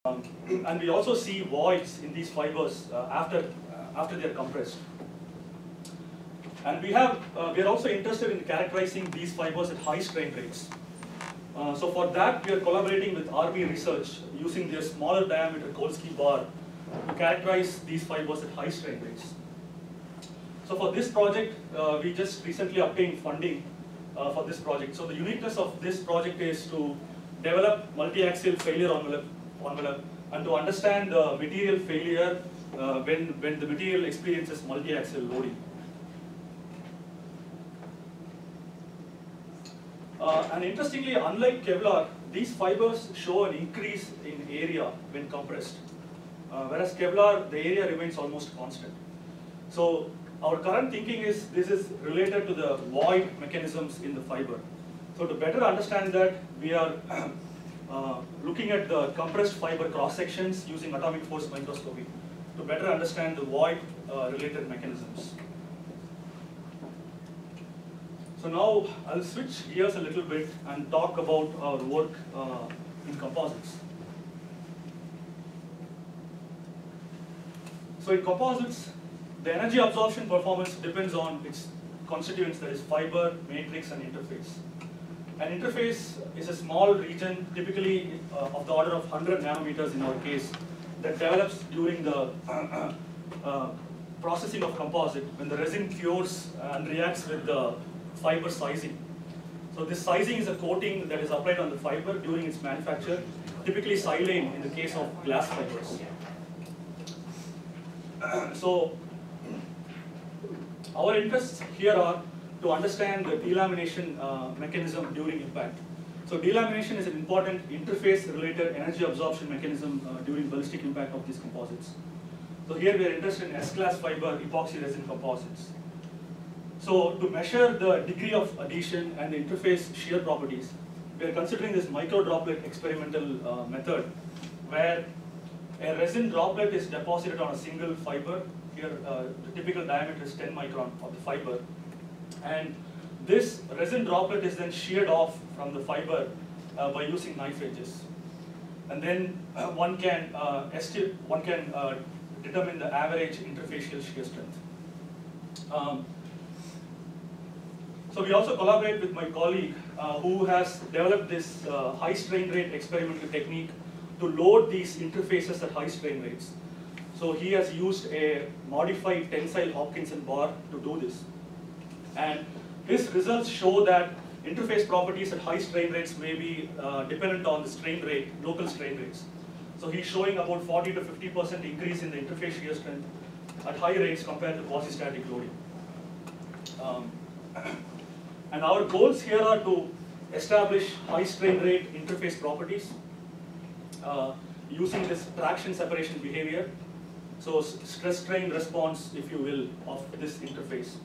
And we also see voids in these fibers after they are compressed. And we are also interested in characterizing these fibers at high strain rates. So for that, we are collaborating with RB Research using their smaller diameter Kolsky bar to characterize these fibers at high strain rates. So for this project, we just recently obtained funding for this project. So the uniqueness of this project is to develop multi-axial failure envelope and to understand the material failure when the material experiences multi-axial loading. And interestingly, unlike Kevlar, these fibers show an increase in area when compressed, whereas Kevlar, the area remains almost constant. So our current thinking is this is related to the void mechanisms in the fiber. So to better understand that, we are looking at the compressed fiber cross sections using atomic force microscopy to better understand the void related mechanisms. So now I'll switch gears a little bit and talk about our work in composites. So in composites, the energy absorption performance depends on its constituents, that is fiber, matrix, and interface. An interface is a small region, typically of the order of 100 nanometers in our case, that develops during the processing of composite when the resin cures and reacts with the fiber sizing. So this sizing is a coating that is applied on the fiber during its manufacture, typically silane in the case of glass fibers. So our interests here are to understand the delamination mechanism during impact. So delamination is an important interface-related energy absorption mechanism during ballistic impact of these composites. So here we are interested in S-class fiber epoxy resin composites. So to measure the degree of adhesion and the interface shear properties, we are considering this microdroplet experimental method, where a resin droplet is deposited on a single fiber. Here the typical diameter is 10 micron of the fiber. And this resin droplet is then sheared off from the fiber by using knife edges. And then one can determine the average interfacial shear strength. So we also collaborate with my colleague who has developed this high strain rate experimental technique to load these interfaces at high strain rates. So he has used a modified tensile Hopkinson bar to do this. And his results show that interface properties at high strain rates may be dependent on the strain rate, local strain rates. So he's showing about 40 to 50% increase in the interface shear strength at high rates compared to quasi-static loading. And our goals here are to establish high strain rate interface properties using this traction separation behavior. So stress strain response, if you will, of this interface.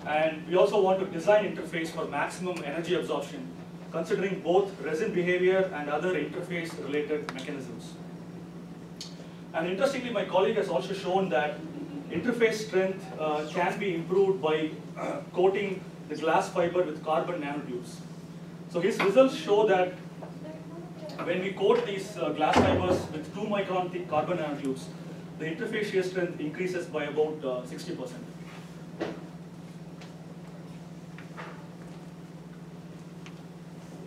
And we also want to design interface for maximum energy absorption, considering both resin behavior and other interface related mechanisms. And interestingly, my colleague has also shown that interface strength can be improved by coating the glass fiber with carbon nanotubes. So his results show that when we coat these glass fibers with 2 micron thick carbon nanotubes, the interface shear strength increases by about 60%.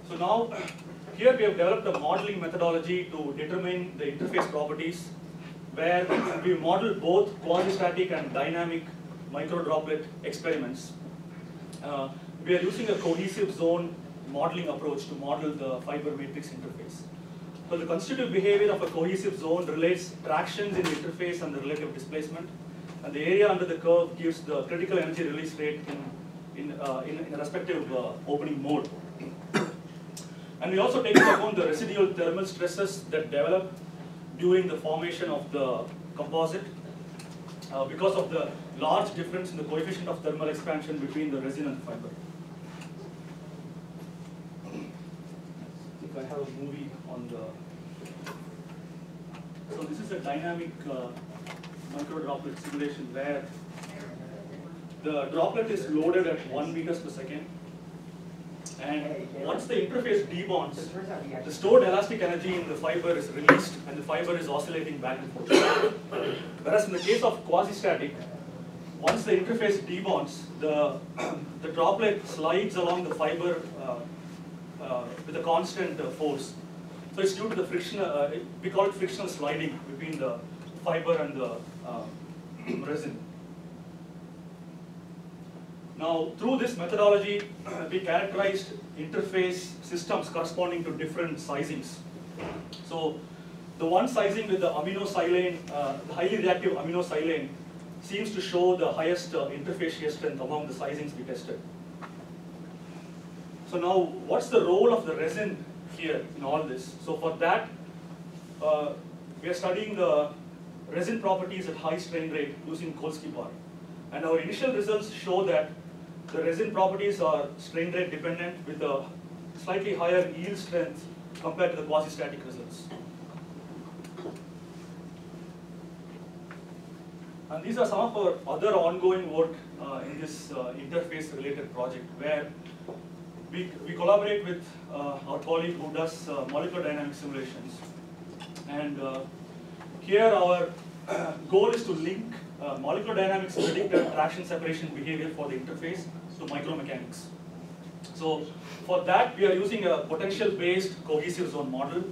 So now, here we have developed a modeling methodology to determine the interface properties, where we model both quasi-static and dynamic microdroplet experiments. We are using a cohesive zone modeling approach to model the fiber matrix interface. So the constitutive behavior of a cohesive zone relates tractions in the interface and the relative displacement, and the area under the curve gives the critical energy release rate in a respective opening mode. And we also take into account the residual thermal stresses that develop during the formation of the composite because of the large difference in the coefficient of thermal expansion between the resin and the fiber. I think I have a movie on the... So this is a dynamic microdroplet simulation where the droplet is loaded at 1 meters per second, And once the interface debonds, the stored elastic energy in the fiber is released and the fiber is oscillating back and forth. Whereas in the case of quasi-static, once the interface debonds, the droplet slides along the fiber with a constant force. So it's due to the friction, we call it frictional sliding between the fiber and the resin. Now, through this methodology, we characterized interface systems corresponding to different sizings. So, the one sizing with the aminosilane, the highly reactive aminosilane, seems to show the highest interface shear strength among the sizings we tested. So now, what's the role of the resin here in all this? So for that, we are studying the resin properties at high strain rate using Kolsky bar. And our initial results show that the resin properties are strain rate dependent with a slightly higher yield strength compared to the quasi-static results. And these are some of our other ongoing work in this interface-related project, where we collaborate with our colleague who does molecular dynamic simulations. And here our goal is to link molecular dynamics predicted traction separation behavior for the interface to micromechanics. So for that, we are using a potential-based cohesive zone model.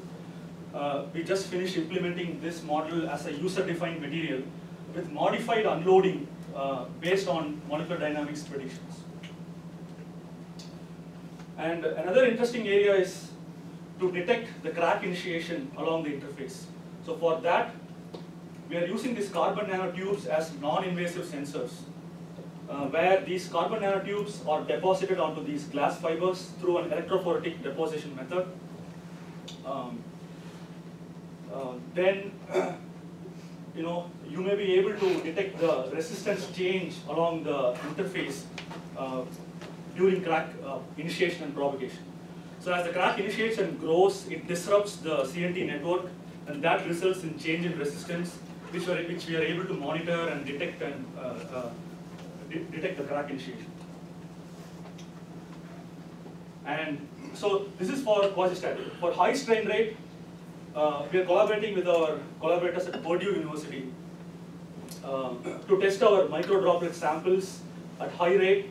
We just finished implementing this model as a user-defined material with modified unloading based on molecular dynamics predictions. And another interesting area is to detect the crack initiation along the interface. So for that, we are using these carbon nanotubes as non-invasive sensors, where these carbon nanotubes are deposited onto these glass fibers through an electrophoretic deposition method. Then, you may be able to detect the resistance change along the interface during crack initiation and propagation. So as the crack initiates and grows, it disrupts the CNT network, and that results in change in resistance, which we are able to monitor and detect and detect the crack initiation. And so this is for quasi-static. For high strain rate, we are collaborating with our collaborators at Purdue University to test our microdroplet samples at high rate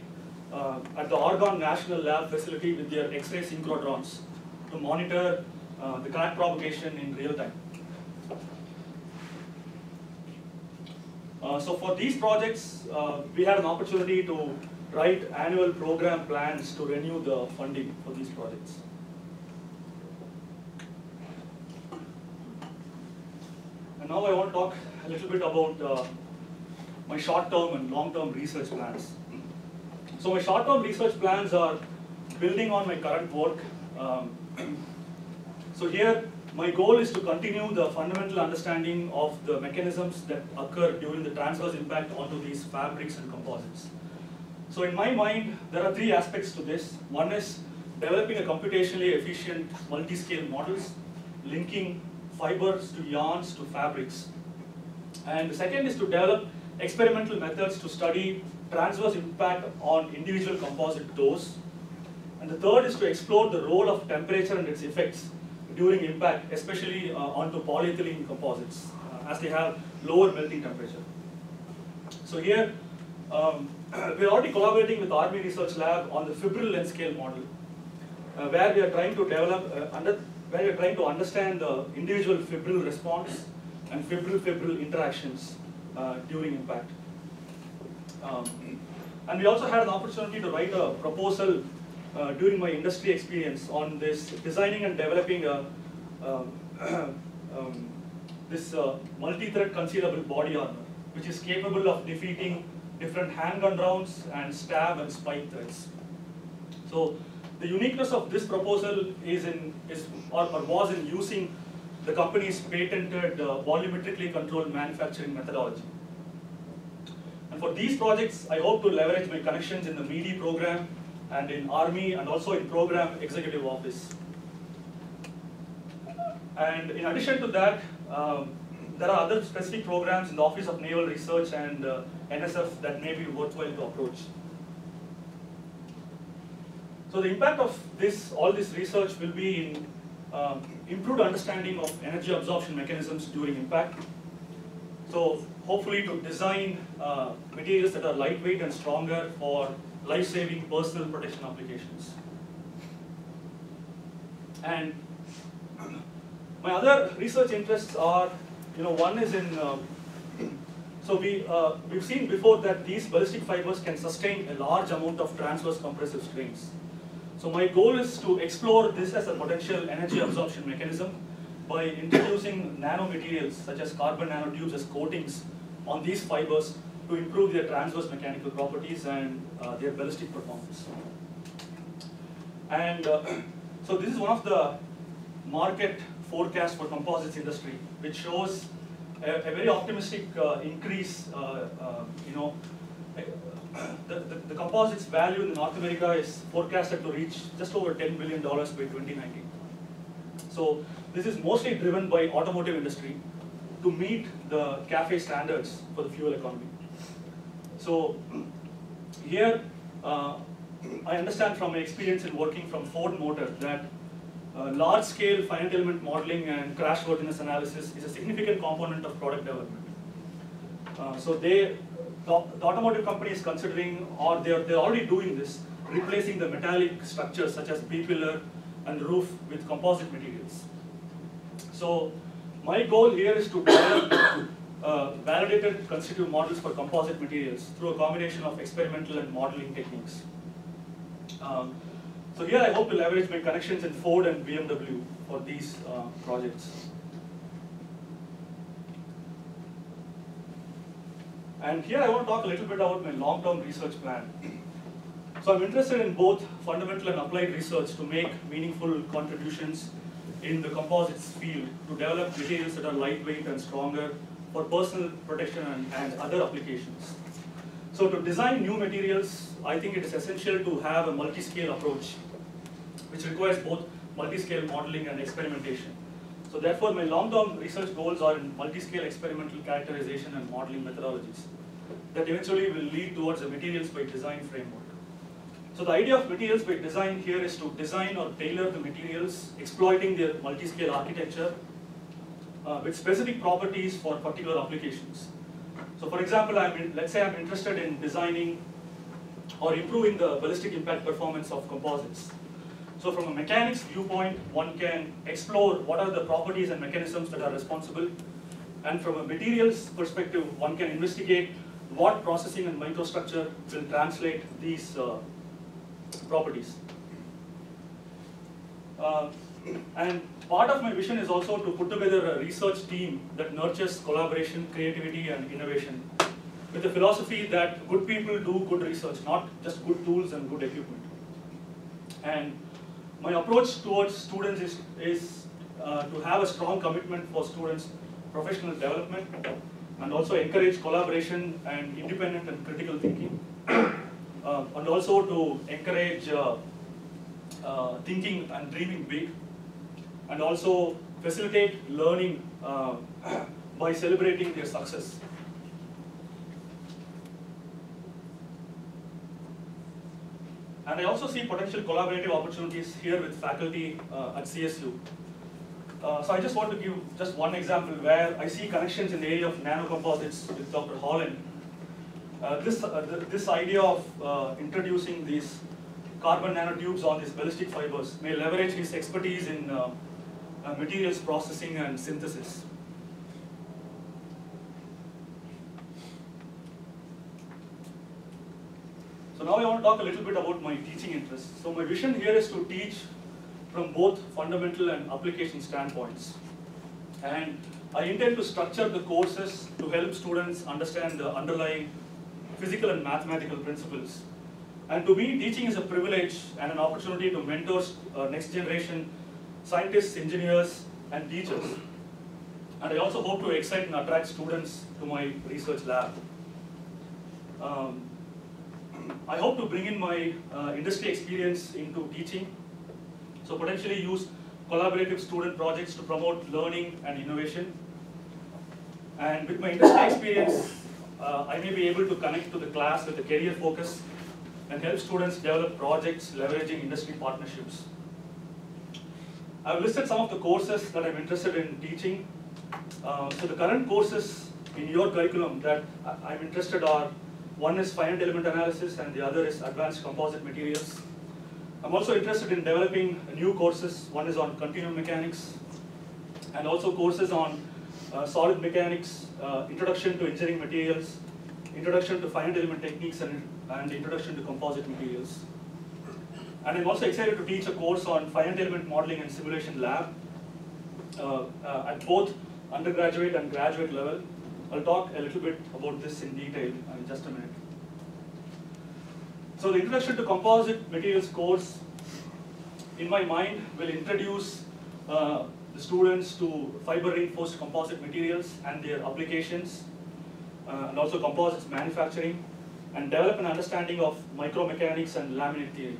at the Oregon National Lab facility with their X-ray synchrotron to monitor the crack propagation in real time. So for these projects, we had an opportunity to write annual program plans to renew the funding for these projects. And now I want to talk a little bit about my short-term and long-term research plans. So my short-term research plans are building on my current work. So here, my goal is to continue the fundamental understanding of the mechanisms that occur during the transverse impact onto these fabrics and composites. So in my mind, there are three aspects to this. One is developing a computationally efficient multi-scale models, linking fibers to yarns to fabrics. And the second is to develop experimental methods to study transverse impact on individual composite doors. And the third is to explore the role of temperature and its effects during impact, especially onto polyethylene composites, as they have lower melting temperature. So here, we're already collaborating with Army Research Lab on the fibril length scale model, where we are trying to develop, where we are trying to understand the individual fibril response and fibril-fibril interactions during impact. And we also had an opportunity to write a proposal during my industry experience on this designing and developing this multi-thread concealable body armor, which is capable of defeating different handgun rounds and stab and spike threats. So the uniqueness of this proposal was in using the company's patented volumetrically controlled manufacturing methodology. And for these projects, I hope to leverage my connections in the MEDI program and in Army and also in program executive office. And in addition to that, there are other specific programs in the Office of Naval Research and NSF that may be worthwhile to approach. So the impact of all this research will be in improved understanding of energy absorption mechanisms during impact. So hopefully to design materials that are lightweight and stronger for life-saving personal protection applications. And my other research interests are, one is in, so we've seen before that these ballistic fibers can sustain a large amount of transverse compressive strains. So my goal is to explore this as a potential energy absorption mechanism by introducing nanomaterials such as carbon nanotubes as coatings on these fibers to improve their transverse mechanical properties and their ballistic performance. And so this is one of the market forecasts for composites industry, which shows a very optimistic increase. The composites value in North America is forecasted to reach just over $10 billion by 2019. So this is mostly driven by automotive industry to meet the CAFE standards for the fuel economy. So here, I understand from my experience in working from Ford Motor that large-scale finite element modeling and crashworthiness analysis is a significant component of product development. So the automotive company is considering, or they're already doing this, replacing the metallic structures such as B-pillar and roof with composite materials. So my goal here is to develop validated constitutive models for composite materials through a combination of experimental and modeling techniques. So here I hope to leverage my connections in Ford and BMW for these projects. And here I want to talk a little bit about my long-term research plan. So I'm interested in both fundamental and applied research to make meaningful contributions in the composites field to develop materials that are lightweight and stronger for personal protection and other applications. So to design new materials, I think it is essential to have a multi-scale approach, which requires both multi-scale modeling and experimentation. So therefore, my long-term research goals are in multi-scale experimental characterization and modeling methodologies that eventually will lead towards a materials by design framework. So the idea of materials by design here is to design or tailor the materials, exploiting their multi-scale architecture with specific properties for particular applications. So for example, let's say I'm interested in designing or improving the ballistic impact performance of composites. So from a mechanics viewpoint, one can explore what are the properties and mechanisms that are responsible. And from a materials perspective, one can investigate what processing and microstructure will translate these properties. And part of my vision is also to put together a research team that nurtures collaboration, creativity, and innovation with the philosophy that good people do good research, not just good tools and good equipment. And my approach towards students is to have a strong commitment for students' professional development and also encourage collaboration and independent and critical thinking. And also to encourage thinking and dreaming big, and also facilitate learning by celebrating their success. And I also see potential collaborative opportunities here with faculty at CSU. So I just want to give just one example where I see connections in the area of nanocomposites with Dr. Holland. This idea of introducing these carbon nanotubes on these ballistic fibers may leverage his expertise in materials processing and synthesis. So now I want to talk a little bit about my teaching interests. So my vision here is to teach from both fundamental and application standpoints. And I intend to structure the courses to help students understand the underlying physical and mathematical principles. And to me, teaching is a privilege and an opportunity to mentor next generation scientists, engineers, and teachers. And I also hope to excite and attract students to my research lab. I hope to bring in my industry experience into teaching. So potentially use collaborative student projects to promote learning and innovation. And with my industry experience, I may be able to connect to the class with a career focus and help students develop projects leveraging industry partnerships. I've listed some of the courses that I'm interested in teaching. So the current courses in your curriculum that I'm interested are, one is finite element analysis and the other is advanced composite materials. I'm also interested in developing new courses. One is on continuum mechanics and also courses on solid mechanics, introduction to engineering materials, introduction to finite element techniques and introduction to composite materials. And I'm also excited to teach a course on finite element modeling and simulation lab at both undergraduate and graduate level. I'll talk a little bit about this in detail in just a minute. So the introduction to composite materials course, in my mind, will introduce the students to fiber reinforced composite materials and their applications, and also composites manufacturing, and develop an understanding of micromechanics and laminate theory.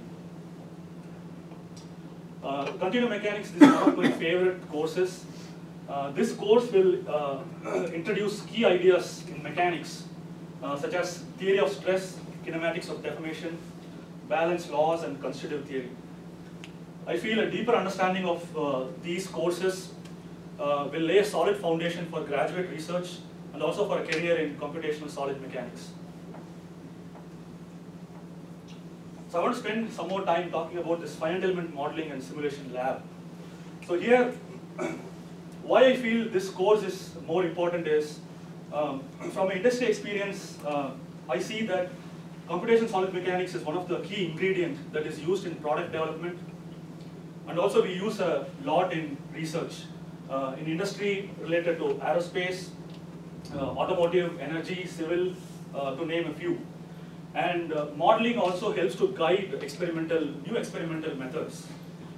Continuum mechanics is one of my favorite courses. This course will introduce key ideas in mechanics, such as theory of stress, kinematics of deformation, balance laws, and constitutive theory. I feel a deeper understanding of these courses will lay a solid foundation for graduate research and also for a career in computational solid mechanics. So I want to spend some more time talking about this finite element modeling and simulation lab. So here, why I feel this course is more important is, from an industry experience, I see that computational solid mechanics is one of the key ingredients that is used in product development. And also we use a lot in research, in industry related to aerospace, automotive, energy, civil, to name a few. And modeling also helps to guide new experimental methods.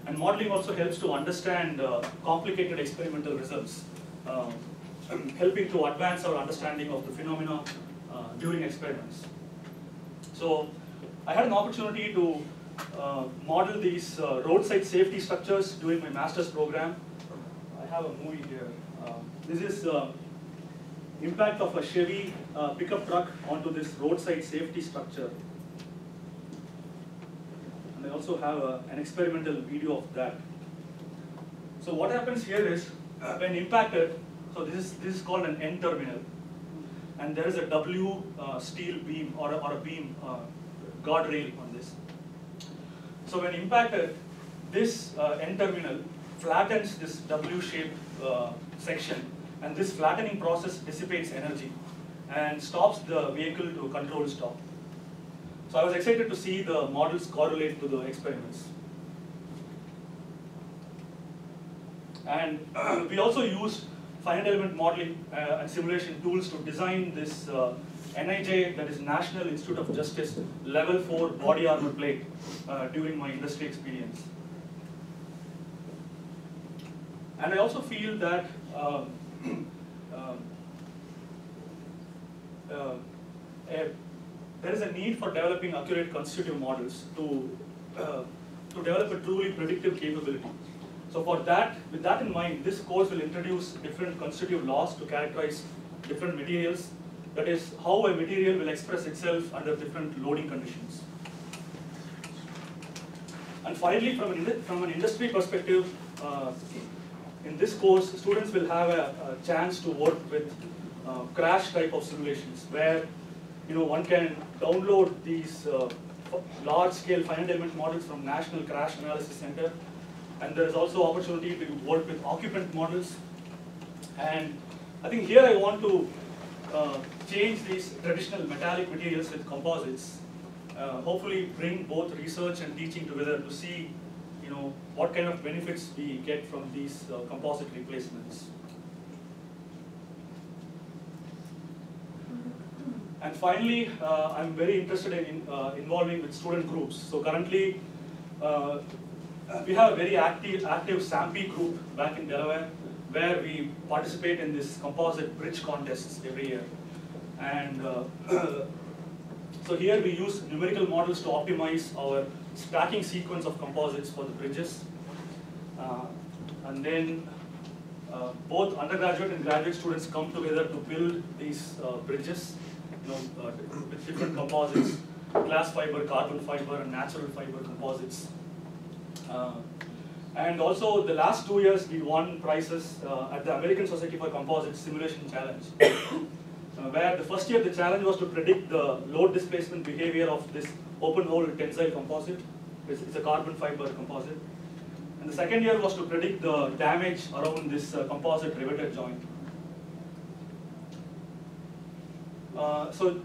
And modeling also helps to understand complicated experimental results, helping to advance our understanding of the phenomena during experiments. So I had an opportunity to model these roadside safety structures during my master's program. I have a movie here. This is impact of a Chevy pickup truck onto this roadside safety structure. And I also have an experimental video of that. So what happens here is, when impacted, so this is called an N terminal, and there is a W steel beam or a beam guardrail on this. So when impacted, this N terminal flattens this W-shaped section, and this flattening process dissipates energy and stops the vehicle to controlled stop. So I was excited to see the models correlate to the experiments. And we also used finite element modeling and simulation tools to design this NIJ, that is National Institute of Justice, level 4 body armor plate during my industry experience. And I also feel that there is a need for developing accurate constitutive models to develop a truly predictive capability. So for that, with that in mind, this course will introduce different constitutive laws to characterize different materials. That is, how a material will express itself under different loading conditions. And finally, from an industry perspective, in this course, students will have a chance to work with crash type of simulations, where one can download these large-scale finite element models from National Crash Analysis Center, and there is also opportunity to work with occupant models. And I think here I want to change these traditional metallic materials with composites, hopefully bring both research and teaching together to see what kind of benefits we get from these composite replacements. And finally, I'm very interested in involving with student groups. So currently, we have a very active SAMPI group back in Delaware, where we participate in this composite bridge contests every year. And so here we use numerical models to optimize our stacking sequence of composites for the bridges. And then both undergraduate and graduate students come together to build these bridges with different composites. glass fiber, carbon fiber, and natural fiber composites. And also, the last 2 years, we won prizes at the American Society for Composites Simulation Challenge, where the first year the challenge was to predict the load displacement behavior of this open hole tensile composite. It's a carbon fiber composite. And the second year was to predict the damage around this composite riveted joint. So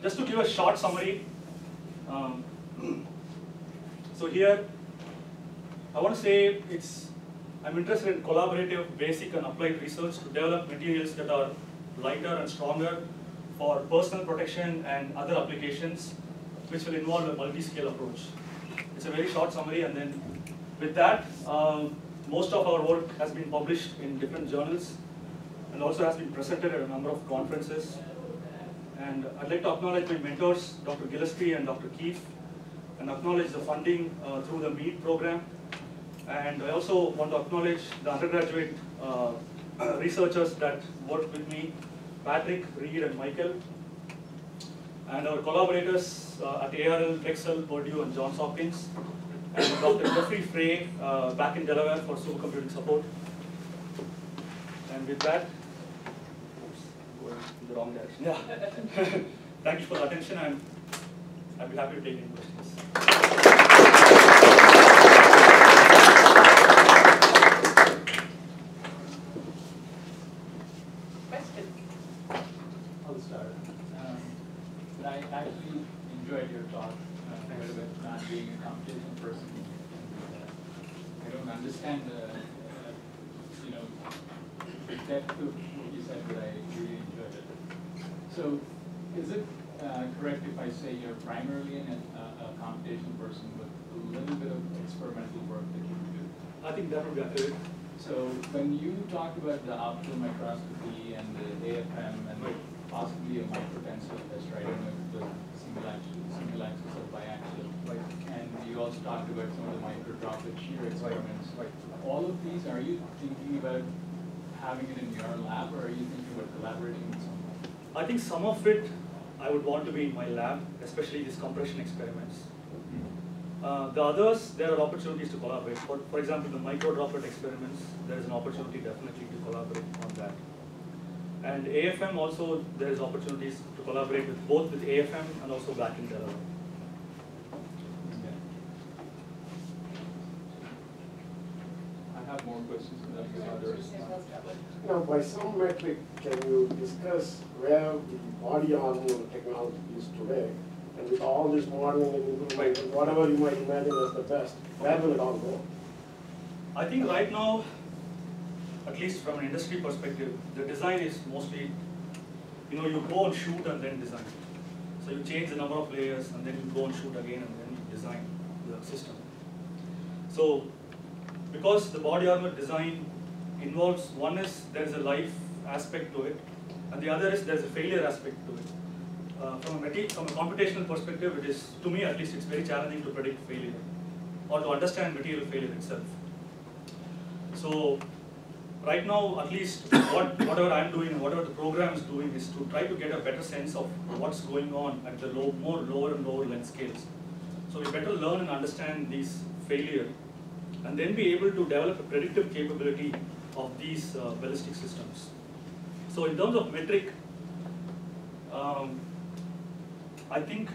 just to give a short summary, so here I want to say I'm interested in collaborative, basic and applied research to develop materials that are lighter and stronger for personal protection and other applications, which will involve a multi-scale approach. It's a very short summary, and then with that, most of our work has been published in different journals and also has been presented at a number of conferences. And I'd like to acknowledge my mentors, Dr. Gillespie and Dr. Keefe, and acknowledge the funding through the MEAD program. And I also want to acknowledge the undergraduate researchers that worked with me, Patrick, Reed, and Michael, and our collaborators at ARL, Drexel, Purdue, and Johns Hopkins, and Dr. Jeffrey Frey back in Delaware for supercomputing support. And with that, going in the wrong direction. Yeah. Thank you for the attention, and I'd be happy to take any questions. I'll start. I actually enjoyed your talk quite a bit, not being a computational person. I don't understand the depth of what you said, but I really enjoyed it. So, is it correct if I say you're primarily a computational person with a little bit of experimental work that you do? I think that would be accurate. So when you talk about the optical microscopy and the AFM and possibly a microtensor test, right, and the single axis or biaxial, and you also talked about some of the microdroplet shear experiments. All of these, are you thinking about having it in your lab, or are you thinking about collaborating with someone? I think some of it I would want to be in my lab, especially these compression experiments. The others, there are opportunities to collaborate. For example, the micro-droplet experiments, there is an opportunity definitely to collaborate on that. And AFM also, there is opportunities to collaborate with both with AFM and also back in Delaware. I have more questions than the others. Now, by some metric, can you discuss where the body armor technology is today? And with all this modeling and improvement, and whatever you might imagine as the best, where will it all go? I think right now, at least from an industry perspective, the design is mostly, you go and shoot and then design. So you change the number of layers and then you go and shoot again and then you design the system. So because the body armor design involves, one is there is a life aspect to it, and the other is there is a failure aspect to it. From a computational perspective, it is, to me at least, it's very challenging to predict failure or to understand material failure itself. So right now, at least whatever I'm doing and whatever the program is doing is to try to get a better sense of what's going on at the lower and lower length scales. So we better learn and understand these failure and then be able to develop a predictive capability of these ballistic systems. So in terms of metric, I think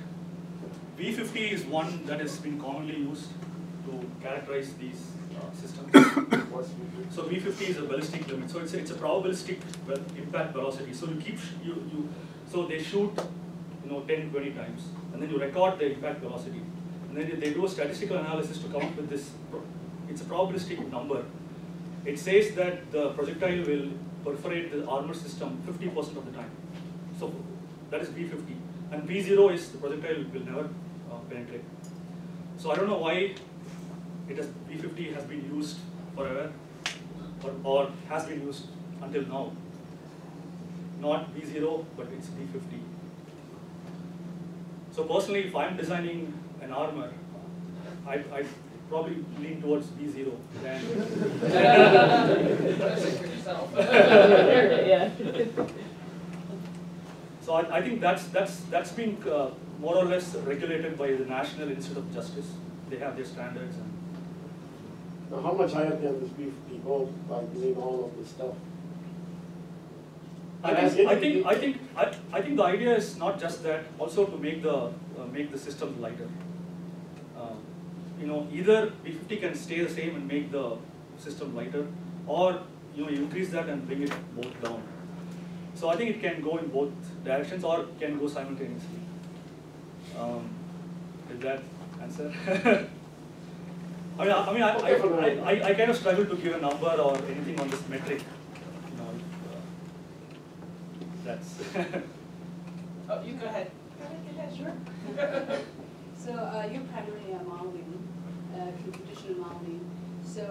V50 is one that has been commonly used to characterize these systems. So V50 is a ballistic limit. So it's a probabilistic impact velocity. So you keep so they shoot 10, 20 times, and then you record the impact velocity, and then they do a statistical analysis to come up with this. It's a probabilistic number. It says that the projectile will perforate the armor system 50% of the time. So that is V50. And V0 is the projectile will never penetrate. So I don't know why V50 has been used forever, or has been used until now. Not V0, but it's V50. So personally, if I'm designing an armor, I'd probably lean towards V0 than. Yeah. So I think that's been more or less regulated by the National Institute of Justice. They have their standards. And Now, how much higher can this B50 go by doing all of this stuff? I think the idea is not just that, also to make the system lighter. Either B50 can stay the same and make the system lighter, or you increase that and bring it both down. So I think it can go in both directions, or can go simultaneously. Did that answer? I kind of struggle to give a number or anything on this metric. That's. Oh, you go ahead. Go ahead, sure. So you're primarily modeling, computational modeling. So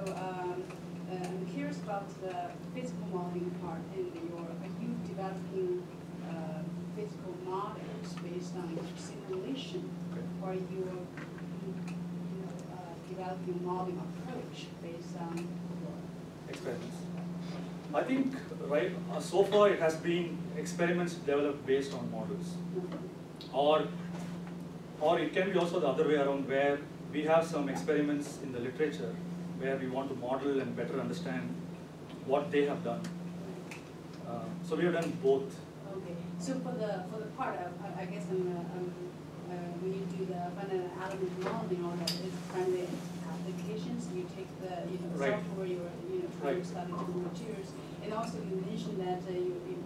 I'm curious about the physical modeling part. And are you developing physical models based on simulation, or are you developing modeling approach based on Experiments. I think so far it has been experiments developed based on models, or it can be also the other way around, where we have some experiments in the literature where we want to model and better understand what they have done. So we have done both. Okay. So for the part of, I guess when you do the finite element modeling, all that is primarily applications. You take the Right. software, trying to study the materials, and also you mentioned that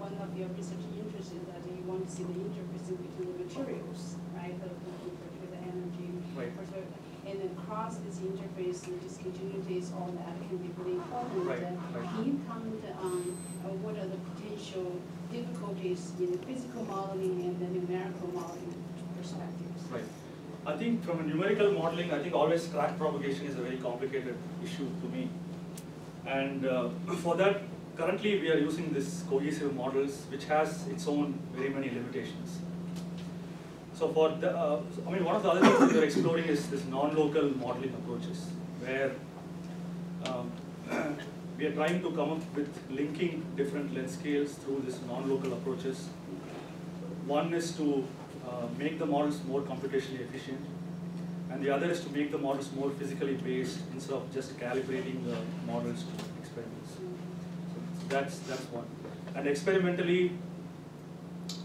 one of your research interests is that you want to see the interface between the materials, right? The energy, Right. and then across this interface, the discontinuities, all that can be really important. Right. Can you comment on what are the potential difficulties in physical modeling and the numerical modeling perspectives? Right. I think from a numerical modeling, I think always crack propagation is a very complicated issue to me. And for that, currently we are using this cohesive models, which has its own very many limitations. So for the, one of the other things that we are exploring is this non-local modeling approaches, where we are trying to come up with linking different length scales through this non-local approaches. One is to make the models more computationally efficient, and the other is to make the models more physically based instead of just calibrating the models to experiments. So that's one. And experimentally,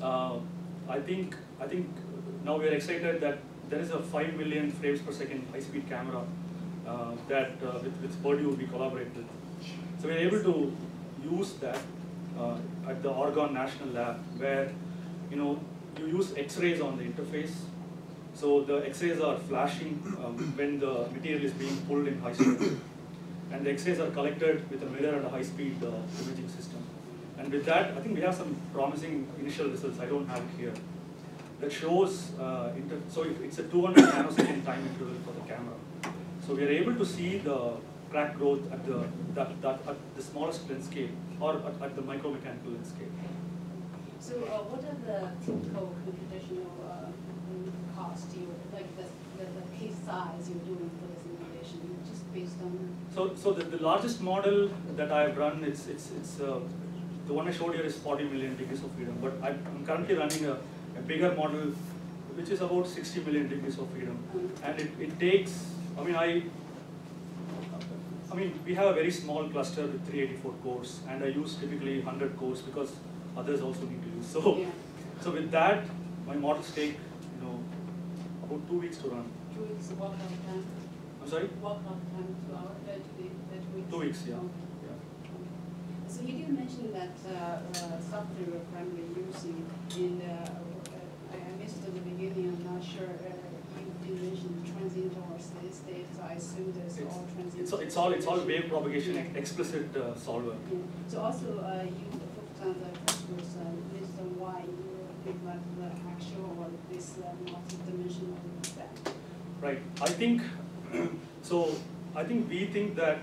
I think now we are excited that there is a 5 million frames per second high-speed camera that with Purdue we collaborate with. So we are able to use that at the Oregon National Lab, where you use X-rays on the interface. So the X-rays are flashing when the material is being pulled in high speed, and the X-rays are collected with a mirror and a high-speed imaging system. And with that, I think we have some promising initial results. I don't have it here. That shows, so it's a 200 nanosecond time interval for the camera. So we are able to see the crack growth at the smallest length scale, or at the micromechanical length scale. So what are the typical computational costs, like the case size you're doing for the simulation, just based on? So the largest model that I have run, it's the one I showed here is 40 million degrees of freedom, but I'm currently running a bigger model, which is about 60 million degrees of freedom, and it takes. We have a very small cluster with 384 cores, and I use typically 100 cores because others also need to use. So, Yeah. so with that, my models take about 2 weeks to run. 2 weeks walk out time? I'm sorry? Walk out time, 2 hours, 2 weeks? 2 weeks, yeah. Okay. Yeah. So you did mention that software you're primarily using, and I missed at the beginning, I'm not sure, you did mention transient or steady state, so I assume there's all transient. It's all wave propagation explicit solver. Yeah. So also you focused on the customers based on why you think like the actual or this multi-dimensional effect. Right. I think we think that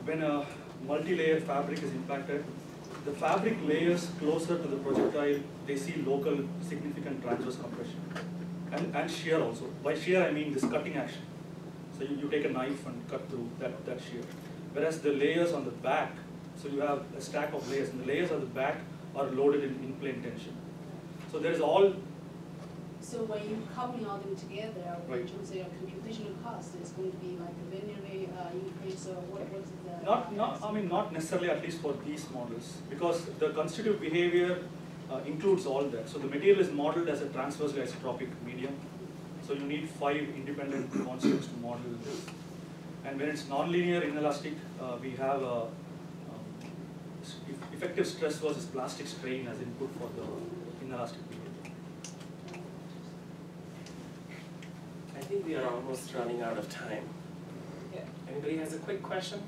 when a multi-layer fabric is impacted, the fabric layers closer to the projectile, they see local significant transverse compression and shear also. By shear I mean this cutting action. So you take a knife and cut through that shear. Whereas the layers on the back, so you have a stack of layers, and the layers on the back are loaded in plane tension. So there is all. So when you coupling all them together, Right. in terms of your computational cost, it's going to be like a linear increase, or what's the? Not necessarily, at least for these models, because the constitutive behavior includes all that. So the material is modeled as a transversely isotropic medium. So you need 5 independent constants to model this. And when it's nonlinear inelastic, we have effective stress versus plastic strain as input for the inelastic behavior. I think we are almost running out of time. Yeah. Anybody has a quick question?